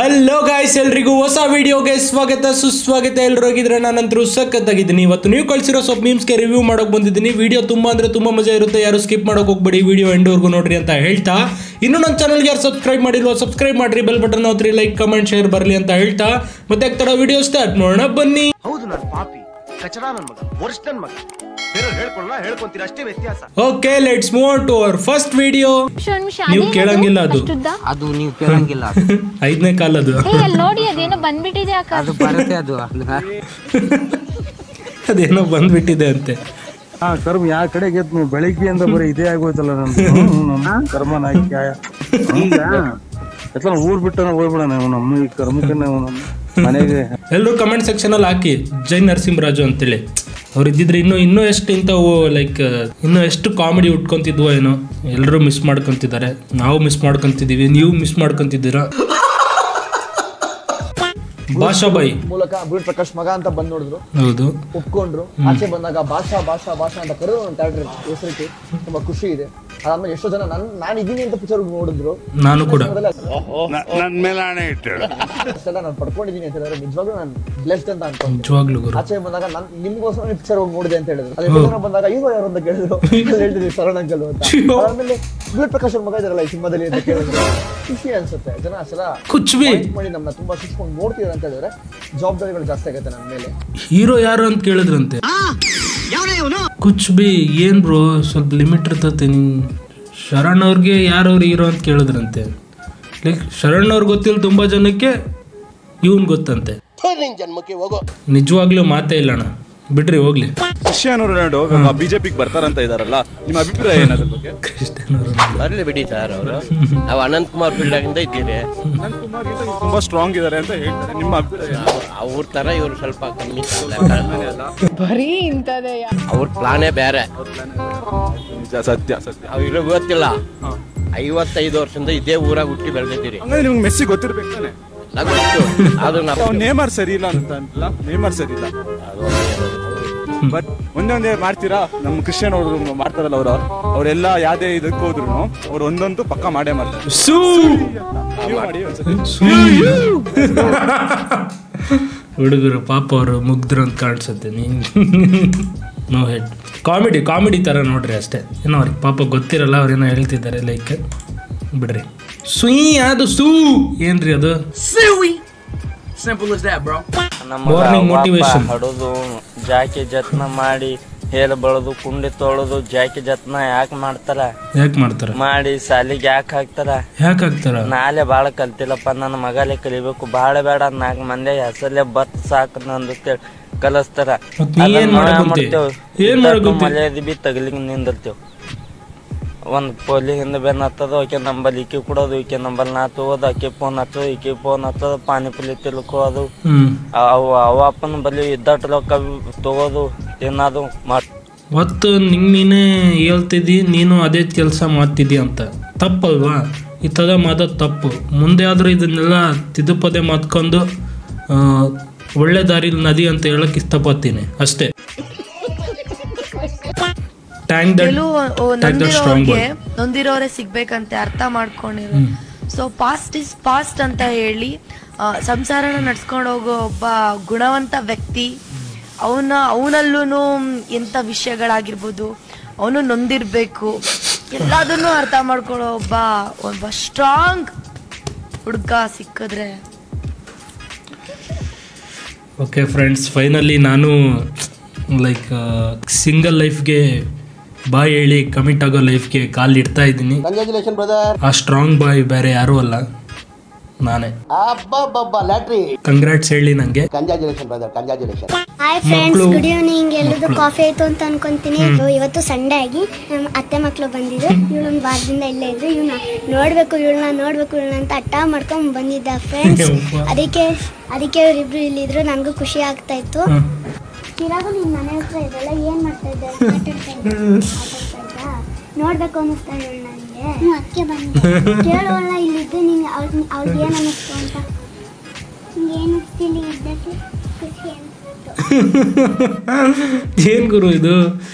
Hello guys, ಎಲ್ರಿಗೂ ಹೊಸ ವಿಡಿಯೋಗೆ ಸ್ವಾಗತ ಸುಸ್ವಾಗತ. ಎಲ್ಲರೂ ಹೋಗಿದ್ರೆ ನಾನಂತರೂ ಸಖತ್ತಾಗಿದ್ದೀನಿ. ಇವತ್ತು ನೀವು ಕಳಿಸಿರೋ ಸ್ವಲ್ಪ ಮೀಮ್ಸ್ಗೆ ರಿವ್ಯೂ ಮಾಡೋಕೆ ಬಂದಿದ್ದೀನಿ. ವಿಡಿಯೋ ತುಂಬ ಅಂದರೆ ತುಂಬ ಮಜಾ ಇರುತ್ತೆ, ಯಾರು ಸ್ಕಿಪ್ ಮಾಡೋಕೆ ಹೋಗ್ಬೇಡಿ, ವಿಡಿಯೋ ಎಂಡ್ವರೆಗೂ ನೋಡ್ರಿ ಅಂತ ಹೇಳ್ತಾ, ಇನ್ನು ನನ್ನ ಚಾನಲ್ಗೆ ಯಾರು ಸಬ್ಸ್ಕ್ರೈಬ್ ಮಾಡಿಲ್ವೋ ಸಬ್ಸ್ಕ್ರೈಬ್ ಮಾಡಿರಿ, ಬೆಲ್ ಬಟನ್ ಒತ್ತಿರಿ, ಲೈಕ್ ಕಮೆಂಟ್ ಶೇರ್ ಬರಲಿ ಅಂತ ಹೇಳ್ತಾ ಮತ್ತೆ ಆಗ್ತಾರೋ ವಿಡಿಯೋ ಸ್ಟಾರ್ಟ್ ಮಾಡೋಣ ಬನ್ನಿ. ಹೌದು, ನಾನು ಪಾಪಿ ಕಚಡ ನನ್ನ ಮಗ, ವರ್ಷ ನನ್ನ ಮಗ, ಹೇಳ್ಕೊಂತೀರ ಅಷ್ಟೇ ವ್ಯತ್ಯಾಸ. Okay, let's move on to our first video. ನೀವು ಕೇಳಂಗಿಲ್ಲ, ಅದು ನೀವು ಕೇಳಂಗಿಲ್ಲ. 5ನೇ ಕಾಲದು ನೋಡಿ, ಅದೇನೋ ಬಂದ್ಬಿಟ್ಟಿದೆ. ಅದು ಬರುತ್ತೆ, ಅದು ಅದೇನೋ ಬಂದ್ಬಿಟ್ಟಿದೆ ಅಂತೆ. ಕರ್ಮ ಯಾವ ಕಡೆಗೆ ಬೆಳಿಗ್ಗೆಯಿಂದ ಬರೀ ಇದೇ ಆಗೋಯ್ತಲ್ಲ ನನ್ನ ಕರ್ಮ ಈಗ ಊರ್ ಬಿಟ್ಟ ಹೋಗ್ಬಿಡ ನಮ್ಮ ಈ ಕರ್ಮಕ್ಕೆ ಮನೆಗೆ. ಎಲ್ಲರೂ ಕಮೆಂಟ್ ಸೆಕ್ಷನ್ ಅಲ್ಲಿ ಹಾಕಿ ಜೈ ನರಸಿಂಹರಾಜು ಅಂತೇಳಿ. ಅವ್ರು ಇದ್ದಿದ್ರೆ ಇನ್ನೂ ಎಷ್ಟು ಇಂಥವು ಲೈಕ್ ಇನ್ನೂ ಎಷ್ಟು ಕಾಮಿಡಿ ಉಟ್ಕೊಂತಿದ್ವೋ ಏನೋ. ಎಲ್ಲರೂ ಮಿಸ್ ಮಾಡ್ಕೊಂತಿದ್ದಾರೆ, ನಾವು ಮಿಸ್ ಮಾಡ್ಕೊಂತಿದೀವಿ, ನೀವು ಮಿಸ್ ಮಾಡ್ಕೊಂತಿದ್ದೀರಾ. ಭಾಷಾಬಾಯಿ ಮೂಲಕ ಬುಲೆಟ್ ಪ್ರಕಾಶ್ ಮಗ ಅಂತ ಬಂದ್ ನೋಡಿದ್ರು, ಹೌದು ಒಪ್ಕೊಂಡ್ರು. ಆಚೆ ಬಂದಾಗ ಭಾಷಾ ಭಾಷಾ ಭಾಷಾ ಅಂತ ಕರೆದು ಹೆಸರಿಟ್ಟು ತುಂಬಾ ಖುಷಿ ಇದೆ. ಅದಾದ್ಮೇಲೆ ಎಷ್ಟೋ ಜನ ನಾನು ಇದೀನಿ ಅಂತ ಪಿಕ್ಚರ್ ನೋಡಿದ್ರು, ನಾನು ಕೂಡ ಅಷ್ಟೆಲ್ಲ ನಾನು ಪಡ್ಕೊಂಡಿದ್ದೀನಿ ಅಂತ ಹೇಳಿದ್ರೆ ನಿಜವಾಗ್ಲೂ ನಾನು ಬ್ಲೆಸ್ಡ್ ಅಂತ ಅನ್ಕೊಂಡೆ. ನಿಜವಾಗ್ಲೂ ಆಚೆ ಬಂದಾಗ ನಾನು ನಿಮ್ಗೋಸ್ಕರ ಪಿಕ್ಚರ್ ಹೋಗಿ ನೋಡಿದೆ ಅಂತ ಹೇಳಿದ್ರು. ಅದೇ ಜನ ಬಂದಾಗ ಇವ ಯಾರು ಅಂತ ಕೇಳಿದ್ರು, ಹೇಳ್ತಿದ್ವಿ ಶರಣ್ ಅಂಕಲ್ ಅಂತ. ಆಮೇಲೆ ಬುಲೆಟ್ ಪ್ರಕಾಶ್ ಮಗ ಇದಾರಲ್ಲ ಈ ಸಿನಿಮಾದಲ್ಲಿ ಅಂತ ಕೇಳಿದ್ರು, ಖುಷಿ ಅನ್ಸುತ್ತೆ. ಜನ ಅಷ್ಟೆಲ್ಲ ಮಾಡಿ ನಮ್ಮನ್ನ ತುಂಬಾ ಸುಸ್ಕೊಂಡು ನೋಡ್ತಿದ್ದಾರೆ ಅಂತ ಹೇಳಿದ್ರೆ ಜವಾಬ್ದಾರಿಗಳು ಜಾಸ್ತಿ ಆಗುತ್ತೆ ನನ್ನ ಮೇಲೆ. ಹೀರೋ ಯಾರು ಅಂತ ಕೇಳಿದ್ರಂತೆ. ಕುಚ್ ಬಿ ಏನ್ ಬ್ರೋ, ಸ್ವಲ್ಪ ಲಿಮಿಟ್ ಇರ್ತತೆ. ಶರಣ್ ಅವ್ರಿಗೆ ಯಾರವ್ರು ಹೀರೋ ಅಂತ ಕೇಳಿದ್ರಂತೆ. ಲೈಕ್ ಶರಣ್ ಅವ್ರಿಗೆ ಗೊತ್ತಿಲ್ಲ ತುಂಬಾ ಜನಕ್ಕೆ, ಇವನ್ ಗೊತ್ತಂತೆ. ನಿಜವಾಗ್ಲೂ ಮಾತೇ ಇಲ್ಲ ಅಣ್ಣ, ಬಿಡ್ರಿ ಹೋಗ್ಲಿ. ಕ್ರಿಶ್ಚಿಯಾನೋ ರೊನಾಲ್ಡೋ ಬಿಜೆಪಿಗೆ ಬರ್ತಾರಂತ ಇದಾರಲ್ಲ, ನಿಮ್ಮ ಅಭಿಪ್ರಾಯ ಏನಾದ್ರ ಬಗ್ಗೆ? ಕ್ರಿಸ್ಟಿಯಾನೋ ಬರ್ಲಿ ಬಿಡಿ ಸರ್, ಅವರು ನಾವು ಅನಂತ್ ಕುಮಾರ್ ಫೀಲ್ಡ್ ಆಗಿಂದ ಇದ್ದೀರಿ. ಅನಂತ್ ಕುಮಾರ್ ತುಂಬಾ ಸ್ಟ್ರಾಂಗ್ ಇದಾರೆ ಅಂತ ಹೇಳ್ತಾರೆ, ನಿಮ್ಮ ಅಭಿಪ್ರಾಯ? ಅವ್ರ ತರ ಇವ್ರು ಸ್ವಲ್ಪ ಕಮ್ಮಿ, ಬರೀ ಇಂಥದೇ. ಅವ್ರ ಪ್ಲಾನೇ ಬೇರೆ. ಸತ್ಯ ಸತ್ಯ, ಅವ್ರಿಗೆ ಗೊತ್ತಿಲ್ಲ. 55 ವರ್ಷದಿಂದ ಇದೇ ಊರಾಗ ಹುಟ್ಟಿ ಬೆಳೆದಿದ್ದೀರಿ. ಹಂಗಂದ್ರೆ ನಿಮ್ಗೆ ಮೆಸ್ಸಿ ಗೊತ್ತಿರ್ಬೇಕು ತಾನೆ? ಅದು ನೇಮರ್ ಸರಿ ಇಲ್ಲ ಅಂತ ಅನ್ಲ, ನೇಮರ್ ಸರಿ ಇಲ್ಲ. ಬಟ್ ಒಂದೇ ಮಾಡ್ತೀರಾ, ನಮ್ಮ ಕ್ರಿಶ್ಚಿಯನ್ ಅವರು ಮಾಡ್ತಾರಲ್ಲ, ಅವರೆಲ್ಲ ಯಾವ್ದೇ ಇದಕ್ಕೆ ಹೋದ್ರು ಅವ್ರು ಒಂದೊಂದು ಪಕ್ಕ ಮಾಡೇ ಮಾಡ್ತಾರೆ. ಹುಡುಗರು ಪಾಪ ಅವರು ಮುಗ್ದ್ರು ಅಂತ ಕಾಣಿಸುತ್ತೆ. ನೋ ಹೆಡ್ ಕಾಮಿಡಿ ಥರ ನೋಡ್ರಿ ಅಷ್ಟೇ. ಏನೋ ಅವ್ರಿಗೆ ಪಾಪ ಗೊತ್ತಿರಲ್ಲ, ಅವ್ರೇನೋ ಹೇಳ್ತಿದ್ದಾರೆ ಲೈಕ್ ಬಿಡ್ರಿ. ಸುಯಿ ಅದು ಸೂ ಏನ್ರಿ ಅದು? Morning motivation. ಹಡೋದು, ಜಾಕಿ ಜತ್ನ ಮಾಡಿ ಹೇಲ್ ಬಳದು, ಕುಂಡಿ ತೊಳೋದು, ಜಾಕಿ ಜತ್ನ ಯಾಕೆ ಮಾಡ್ತಾರ? ಯಾಕೆ ಮಾಡ್ತಾರ? ಮಾಡಿ ಸಾಲಿಗೆ ಯಾಕೆ ಹಾಕ್ತಾರ? ನಾಳೆ ಬಾಳ ಕಲ್ತಿಲ್ಲಪ್ಪ, ನನ್ನ ಮಗಲೇ ಕಲಿಬೇಕು, ಬಾಳ ಬೇಡ 4 ಮಂದಿ ಹೆಸರಲ್ಲೇ ಬತ್ ಸಾಕು ನಂದು ಕಲಿಸ್ತಾರ. ಮರ್ಯಾದೆ ಬಿ ತಗಲಿಗೆ ನಿಂದಿರ್ತೇವ್. ಒಂದ್ ಪೊಲಿ ಹಿಂದ ಬೆನ್ ಹತ್ತದ, ಆಕೆ ನಂಬಲ್ ಈಕೆ ಕೊಡೋದು, ಈಕೆ ನಂಬಲ್ ನಾ ತಗೋದು, ಆಕೆ ಫೋನ್ ಹಚ್ಚೋದು, ಈಕೆ ಫೋನ್ ಹಚ್ಚೋದು, ಪಾನಿಪುರಿ ತಿಳ್ಕೋದು, ಅವ ಅಪ್ಪನ ಬಲಿ ಇದ್ದಟ್ಟು ರೊಕ್ಕ ತಗೋದು, ತಿನ್ನೋದು ಒತ್ತು. ನೀನೇ ಹೇಳ್ತಿದ್ದಿ, ನೀನು ಅದೇ ಕೆಲಸ ಮಾಡ್ತಿದ್ದಿ ಅಂತ. ತಪ್ಪಲ್ವಾ? ಈ ಥರ ಮಾತಾಡೋದು ತಪ್ಪು. ಮುಂದೆ ಆದರೂ ಇದನ್ನೆಲ್ಲ ತಿದ್ದುಪದೇ ಮಾತ್ಕೊಂಡು ಒಳ್ಳೆ ದಾರಿಲಿ ನದಿ ಅಂತ ಹೇಳಕ್ ಇಷ್ಟಪಡ್ತೀನಿ ಅಷ್ಟೇ. ನೊಂದಿರೋರೆ ಸಿಗ್ಬೇಕಂತೆ ಅರ್ಥ ಮಾಡ್ಕೊಂಡಿರೋ. ಸೊ ಪಾಸ್ಟ್ ಇಸ್ ಪಾಸ್ಟ್ ಅಂತ ಹೇಳಿ ಸಂಸಾರನ ನಡ್ಸ್ಕೊಂಡು ಹೋಗೋ ಒಬ್ಬ ಗುಣವಂತ ವ್ಯಕ್ತಿ, ಅವನಲ್ಲೂ ಎಂಥ ವಿಷಯಗಳಾಗಿರ್ಬೋದು, ಅವನು ನೊಂದಿರ್ಬೇಕು, ಎಲ್ಲದನ್ನು ಅರ್ಥ ಮಾಡ್ಕೊಳ್ಳೋ ಒಬ್ಬ ಸ್ಟ್ರಾಂಗ್ ಹುಡುಗ ಸಿಕ್ಕಿದ್ರೆ. ಓಕೆ ಫ್ರೆಂಡ್ಸ್, ಫೈನಲಿ ನಾನು ಲೈಕ್ ಸಿಂಗಲ್ ಲೈಫ್ಗೆ ಬಾಯ್ ಹೇಳಿ ಕಮಿಟ್ ಆಗೋ ಲೈಫ್ಗೆ ಕಾಲ್ ಇಡ್ತಾ ಇದ್ದೀನಿ. ಆ ಸ್ಟ್ರಾಂಗ್ ಬಾಯ್ ಬೇರೆ ಯಾರೂ ಅಲ್ಲ, ನಾನೇ. ಕಂಗ್ರಾಟ್ಸ್ ಹೇಳಿ ನಂಗೆ. Hi friends, good evening. ಎಲ್ಲರೂ ಕಾಫಿ ಆಯ್ತು ಅಂತ ಅನ್ಕೊಂತೀನಿ. ಇವತ್ತು ಸಂಡೇ ಆಗಿ ನಮ್ಮ ಅತ್ತೆ ಮಕ್ಕಳು ಬಂದಿದ್ರು. ಇವಳು ಒಂದು ವಾರದಿಂದ ಇಲ್ಲೇ ಇದ್ರು. ಇವಳನ್ನ ನೋಡ್ಬೇಕು ಅಂತ ಹಠ ಮಾಡ್ಕೊಂಡ್ ಬಂದಿದ್ದ ಫ್ರೆಂಡ್ಸ್. ಅದಕ್ಕೆ ಇವರಿಬ್ರು ಇಲ್ಲಿದ್ರು. ನನಗೂ ಖುಷಿ ಆಗ್ತಾ ಇತ್ತು. ಇರಾಗು ನಿನ್ ಮನೆ ಹತ್ರ ಇದೆಲ್ಲ ಏನ್ ಮಾಡ್ತಾ ಇದ್ದೆ? ನೋಡ್ಬೇಕು ಅನ್ನಿಸ್ತಾ ಹೇಳಿ ನನಗೆ. ಅದಕ್ಕೆ ಬಂದು ಕೇಳೋಲ್ಲ, ಇಲ್ಲಿದ್ದು ನೀನು ಅವ್ರಿಗೆ ಏನು ಅನ್ನಿಸ್ತು ಅಂತ. ಏನು ಇಲ್ಲಿ ಇದ್ದಕ್ಕೆ ಖುಷಿ ಅನಿಸ್ತು. ಏನ್ ಗುರು ಇದು,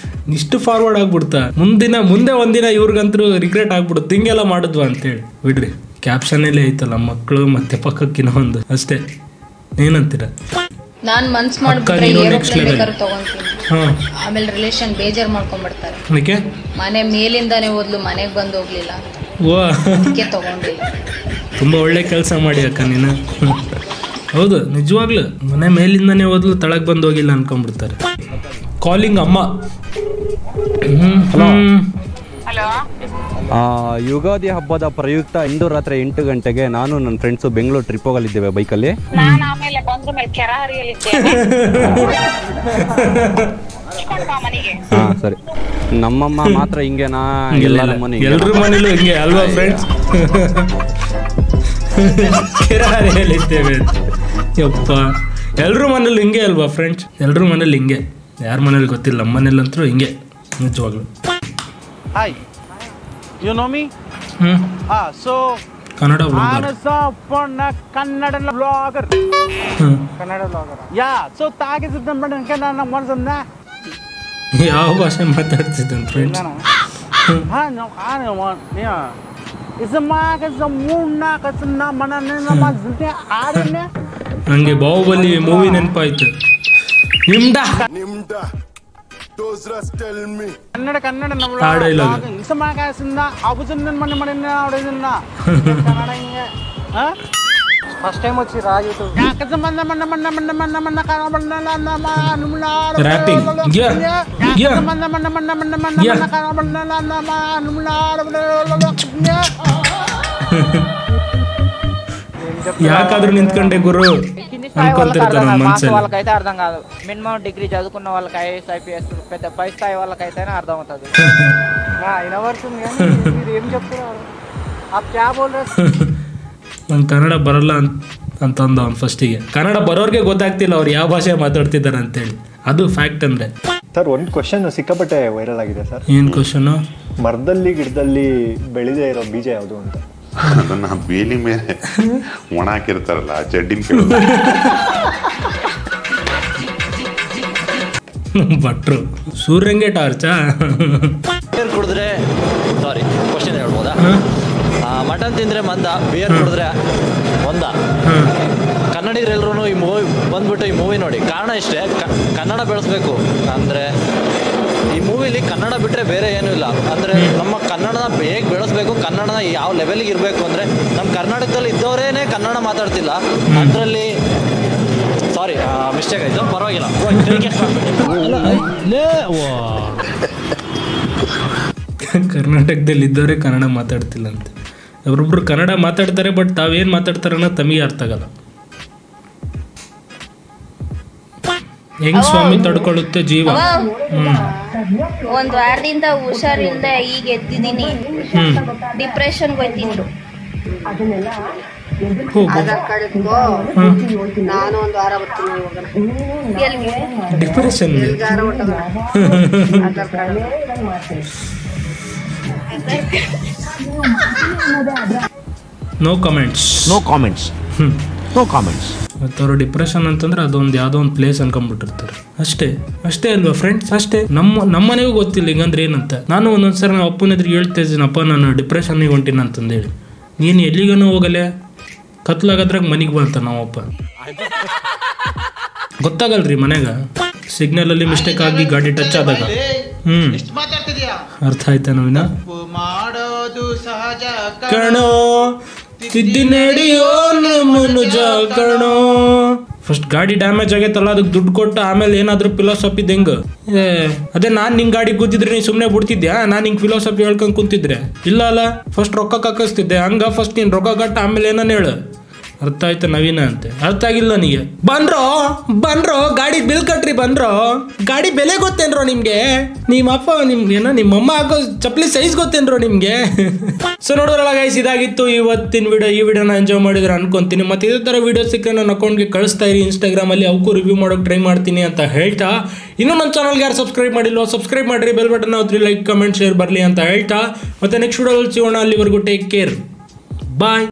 ಇಷ್ಟು ಫಾರ್ವರ್ಡ್ ಆಗ್ಬಿಡ್ತಾ? ಮುಂದೆ ಒಂದಿನ ಇವ್ರಿಗಂತೂ ರಿಗ್ರೆಟ್ ಆಗ್ಬಿಡುತ್ತೆ, ಹಿಂಗೆಲ್ಲ ಮಾಡಿದ್ವಾ ಅಂತೇಳಿ. ಬಿಡ್ರಿ. ಕ್ಯಾಪ್ಷನಲ್ಲೇ ಐತಲ್ಲ ಮಕ್ಕಳು ಮತ್ತೆ ಪಕ್ಕಕ್ಕಿನ ಒಂದು ಅಷ್ಟೇ. ಏನಂತೀರ? ನಾನ್ ಮನ್ಸ್ ಮಾಡ್ಬಿಟ್ರೆ ಏರೋಪ್ಲೇನ್ ಬೇಕಾದ್ರೆ ತಗೊಂತೀನಿ. ಆಮೇಲೆ ರಿಲೇಷನ್ ಬೇಜಾರ್ ಮಾಡ್ಕೊಂಡ್ಬಿಡ್ತಾರೆ. ಅದಕ್ಕೆ ಮನೆ ಮೇಲಿಂದಾನೆ ಓದ್ಲು ಮನೆಗೆ ಬಂದು ಹೋಗ್ಲಿಲ್ಲ ಅಂತ. ಓ ಅದಕ್ಕೆ ತಗೊಂಡಿಲ್ಲ. ತುಂಬ ಒಳ್ಳೆ ಕೆಲಸ ಮಾಡಿ ಅಕ್ಕ ನೀನು. ಹೌದು ನಿಜವಾಗ್ಲು ಮನೆ ಮೇಲಿಂದಾನೇ ಓದ್ಲು ತಳಗ್ ಬಂದು ಹೋಗಿಲ್ಲ ಅನ್ಕೊಂಡ್ಬಿಡ್ತಾರೆ. ಕಾಲಿಂಗ್ ಅಮ್ಮ. ಯುಗಾದಿ ಹಬ್ಬದ ಪ್ರಯುಕ್ತ ಇಂದು ರಾತ್ರಿ 8 ಗಂಟೆಗೆ ನಾನು ನನ್ನ ಫ್ರೆಂಡ್ಸು ಬೆಂಗಳೂರು ಟ್ರಿಪ್ ಹೋಗಲಿದ್ದೇವೆ ಬೈಕಲ್ಲಿ. ಹಾ ಸರಿ. ನಮ್ಮಮ್ಮ ಮಾತ್ರ ಹಿಂಗೇನಾ? ಎಲ್ಲರ ಮನೇಲೂ ಹಿಂಗೆ ಅಲ್ವಾ ಫ್ರೆಂಡ್ಸ್? ಕೆರಾರಿಯಲ್ಲಿದ್ದೇವೆ ಯಪ್ಪ. ಎಲ್ರ ಮನೇಲಿ ಹಿಂಗೆ ಅಲ್ವಾ ಫ್ರೆಂಡ್ಸ್? ಎಲ್ರ ಮನೇಲಿ ಹಿಂಗೆ. ಯಾರ ಮನೇಲಿ ಗೊತ್ತಿಲ್ಲ, ನಮ್ಮ ಮನೇಲಂತೂ ಹಿಂಗೆ ನಿಜವಾಗ್ಲು. Hi, you know me? So Kannada Kannada blogger. Kannada blogger. Yeah, so ತಾಗಿಸಿದ್ದ ನನ್ನ ಮನಸ್ಸನ್ನ ಯಾವ ಭಾಷೆ ಮಾತಾಡ್ತಿದ್ದ ಫ್ರೆಂಡ್ಸ್? ನಂಗೆ ಬಾಹುಬಲಿ ಮೂವಿ ನೆನಪಾಯ್ತು. ಕನ್ನಡ ಕನ್ನಡ ಫಸ್ಟ್ ಟೈಮ್ వచ్చి రాజు యాకాద్రు నింత్కండే గురు అనుకుంటారు మనుషులు. వాళ్ళకైతే అర్థం కాదు. మినిమం డిగ్రీ చదువుకున్న వాళ్ళకి ఐఏఎస్ ఐపీఎస్ పెద్ద పై స్థాయి వాళ్ళకైతేనే అర్థం అవుతుంది. వినబడుతుంది కానీ మీరు ఏం చెప్తున్నారు? आप क्या बोल रहे? ನಂಗೆ ಕನ್ನಡ ಬರಲ್ಲ ಅಂತಂದ ಅವ್ನು ಫಸ್ಟಿಗೆ. ಕನ್ನಡ ಬರೋರಿಗೆ ಗೊತ್ತಾಗ್ತಿಲ್ಲ ಅವ್ರು ಯಾವ ಭಾಷೆ ಮಾತಾಡ್ತಿದ್ದಾರೆ ಅಂತೇಳಿ. ಅದು ಫ್ಯಾಕ್ಟ್ ಅಂದ್ರೆ. ಸರ್ ಒಂದು ಕ್ವಶನ್ ಸಿಕ್ಕಾಪಟ್ಟೆ ವೈರಲ್ ಆಗಿದೆ ಸರ್. ಏನು ಕ್ವಶನ್? ಮರದಲ್ಲಿ ಗಿಡದಲ್ಲಿ ಬೆಳೆದೇ ಇರೋ ಬೀಜ ಯಾವುದು ಅಂತ. ಅದನ್ನ ಬೇಲಿ ಮೇಲೆ ಒಣ ಹಾಕಿರ್ತಾರಲ್ಲ ಚಡ್ಡಿನ ಭಟ್ರು ಸೂರ್ಯಂಗೆ ಟಾರ್ಚಾ? ಕುಡಿದ್ರೆ ಸಾರಿ ಕ್ವಶನ್ ಹೇಳ್ಬೋದಾ? ಮಟನ್ ತಿಂದ್ರೆ ಮಂದ, ಬಿಯರ್ ಕುಡಿದ್ರೆ ಒಂದ. ಕನ್ನಡಿಗರೆಲ್ಲರೂ ಈ ಮೂವಿ ಬಂದ್ಬಿಟ್ಟು ಈ ಮೂವಿ ನೋಡಿ. ಕಾರಣ ಇಷ್ಟೇ, ಕನ್ನಡ ಬೆಳೆಸ್ಬೇಕು ಅಂದರೆ ಈ ಮೂವಿಲಿ ಕನ್ನಡ ಬಿಟ್ಟರೆ ಬೇರೆ ಏನೂ ಇಲ್ಲ. ಅಂದರೆ ನಮ್ಮ ಕನ್ನಡನ ಹೇಗೆ ಬೆಳೆಸ್ಬೇಕು, ಕನ್ನಡನ ಯಾವ ಲೆವೆಲ್ಗೆ ಇರಬೇಕು ಅಂದರೆ ನಮ್ಮ ಕರ್ನಾಟಕದಲ್ಲಿ ಇದ್ದವರೇನೆ ಕನ್ನಡ ಮಾತಾಡ್ತಿಲ್ಲ. ಅದರಲ್ಲಿ ಸಾರಿ ಮಿಸ್ಟೇಕ್ ಆಯಿತು, ಪರವಾಗಿಲ್ಲ. ಕರ್ನಾಟಕದಲ್ಲಿ ಇದ್ದವರೇ ಕನ್ನಡ ಮಾತಾಡ್ತಿಲ್ಲ ಅಂತ. ಅವರೊಬ್ರು ಕನ್ನಡ ಮಾತಾಡ್ತಾರೆ, ಬಟ್ ತಾವೇನು ಮಾತಾಡ್ತಾರೆ ಅನ್ನೋದು ತಮಗೆ ಅರ್ಥ ಆಗಲ್ಲ. ಹೆಂಗ್ ಸ್ವಾಮಿ ತಡ್ಕೊಳ್ಳುತ್ತೆ ಜೀವ. ಒಂದು ವಾರದಿಂದ ಹುಷಾರಿಂದ ಈಗ ಎದ್ದಿದ್ದೀನಿ. ಡಿಪ್ರೆಷನ್ ಹೋಯ್ತಿಂದು. ನಾನು ಒಂದು ವಾರ ಬರ್ತೀನಿ. Depression no comments. No comments. No comments. ಮತ್ತು ಅವರು ಡಿಪ್ರೆಷನ್ ಅಂತಂದ್ರೆ ಅದೊಂದು ಯಾವುದೋ ಒಂದು ಪ್ಲೇಸ್ ಅನ್ಕೊಂಡ್ಬಿಟ್ಟಿರ್ತಾರೆ. ಅಷ್ಟೇ ಅಲ್ವಾ ಫ್ರೆಂಡ್ಸ್? ಅಷ್ಟೇ. ನಮ್ಮ ಮನೆಗೂ ಗೊತ್ತಿಲ್ಲ ಹಿಂಗಂದ್ರೆ ಏನಂತ. ನಾನು ಒಂದೊಂದ್ಸರಿ ನಮ್ಮ ಅಪ್ಪನ ಎದುರು ಹೇಳ್ತಾ ಇದ್ದೀನಪ್ಪ ನಾನು ಡಿಪ್ರೆಷನ್ನಿಗೆ ಹೊಂಟೀನಿ ಅಂತಂದೇಳಿ. ನೀನು ಎಲ್ಲಿಗನೂ ಹೋಗಲೆ, ಕತ್ಲಾಗದ್ರಾಗ ಮನೆಗೆ ಬಂತ ನಾವಪ್ಪ. ಗೊತ್ತಾಗಲ್ರಿ ಮನೆಗ ಸಿಗ್ನಲಲ್ಲಿ ಮಿಸ್ಟೇಕ್ ಆಗಿ ಗಾಡಿ ಟಚ್ ಆದಾಗ. ಅರ್ಥ ಆಯ್ತಾ ನಾವಿನ ಕಣೋ ತಿದ್ದಿ ನಡೆಯೋ ಮನುಜ ಕಣೋ. ಫಸ್ಟ್ ಗಾಡಿ ಡ್ಯಾಮೇಜ್ ಆಗೈತಲ್ಲ, ಅದಕ್ಕೆ ದುಡ್ಡು ಕೊಟ್ಟು ಆಮೇಲೆ ಏನಾದರೂ ಫಿಲಾಸಫಿ ಹೆಂಗ? ಅದೇ ನಾನು ನಿಂಗೆ ಗಾಡಿ ಕೂತಿದ್ರೆ ನೀನು ಸುಮ್ಮನೆ ಬಿಡ್ತಿದ್ಯಾ? ನಾನು ಹಿಂಗೆ ಫಿಲಾಸಫಿ ಹೇಳ್ಕೊಂಡು ಕುಂತಿದ್ರೆ ಇಲ್ಲ ಅಲ್ಲ, ಫಸ್ಟ್ ರೊಕ್ಕ ಕಾಕಿಸ್ತಿದ್ದೆ. ಹಂಗ ಫಸ್ಟ್ ನೀನು ರೊಕ್ಕ ಕಟ್ಟು ಆಮೇಲೆ ಏನನ್ನ ಹೇಳು. ಅರ್ಥ ಆಯ್ತಾ ನವೀನ ಅಂತೆ? ಅರ್ಥ ಆಗಿಲ್ಲ ನನಗೆ. ಬನ್ರೋ ಗಾಡಿ ಬಿಲ್ ಕಟ್ರಿ. ಗಾಡಿ ಬೆಲೆ ಗೊತ್ತೇನ್ರೋ ನಿಮ್ಗೆ? ನಿಮ್ಮಪ್ಪ ನಿಮ್ಮಮ್ಮ ಹಾಕೋ ಚಪ್ಪಲಿ ಸೈಜ್ ಗೊತ್ತೇನ್ರೋ ನಿಮ್ಗೆ? ಸೊ ನೋಡೋರಲ್ಲ ಗೈಸ್, ಇದಾಗಿತ್ತು ಇವತ್ತಿನ ವಿಡಿಯೋ. ಈ ವಿಡಿಯೋನ ಎಂಜಾಯ್ ಮಾಡಿದ್ರೆ ಅನ್ಕೊಂತೀನಿ. ಮತ್ತೆ ಇದೇ ಥರ ವಿಡಿಯೋ ಸಿಕ್ಕರೆ ನನ್ನ ಅಕೌಂಟ್ಗೆ ಕಳಿಸ್ತಾ ಇರಿ ಇನ್ಸ್ಟಾಗ್ರಾಮಲ್ಲಿ. ಅವಕ್ಕೂ ರಿವ್ಯೂ ಮಾಡೋಕೆ ಟ್ರೈ ಮಾಡ್ತೀನಿ ಅಂತ ಹೇಳ್ತಾ, ಇನ್ನೂ ನನ್ನ ಚಾನಲ್ಗೆ ಯಾರು ಸಬ್ಸ್ಕ್ರೈಬ್ ಮಾಡಿಲ್ವೋ ಸಬ್ಸ್ಕ್ರೈಬ್ ಮಾಡಿರಿ. ಬೆಲ್ ಬಟನ್ ಒತ್ತಿರಿ, ಲೈಕ್ ಕಮೆಂಟ್ ಶೇರ್ ಬರಲಿ ಅಂತ ಹೇಳ್ತಾ, ಮತ್ತೆ ನೆಕ್ಸ್ಟ್ ವಿಡಿಯೋದಲ್ಲಿ ಸಿಗೋಣ. ಅಲ್ಲಿವರೆಗೂ ಟೇಕ್ ಕೇರ್, ಬಾಯ್.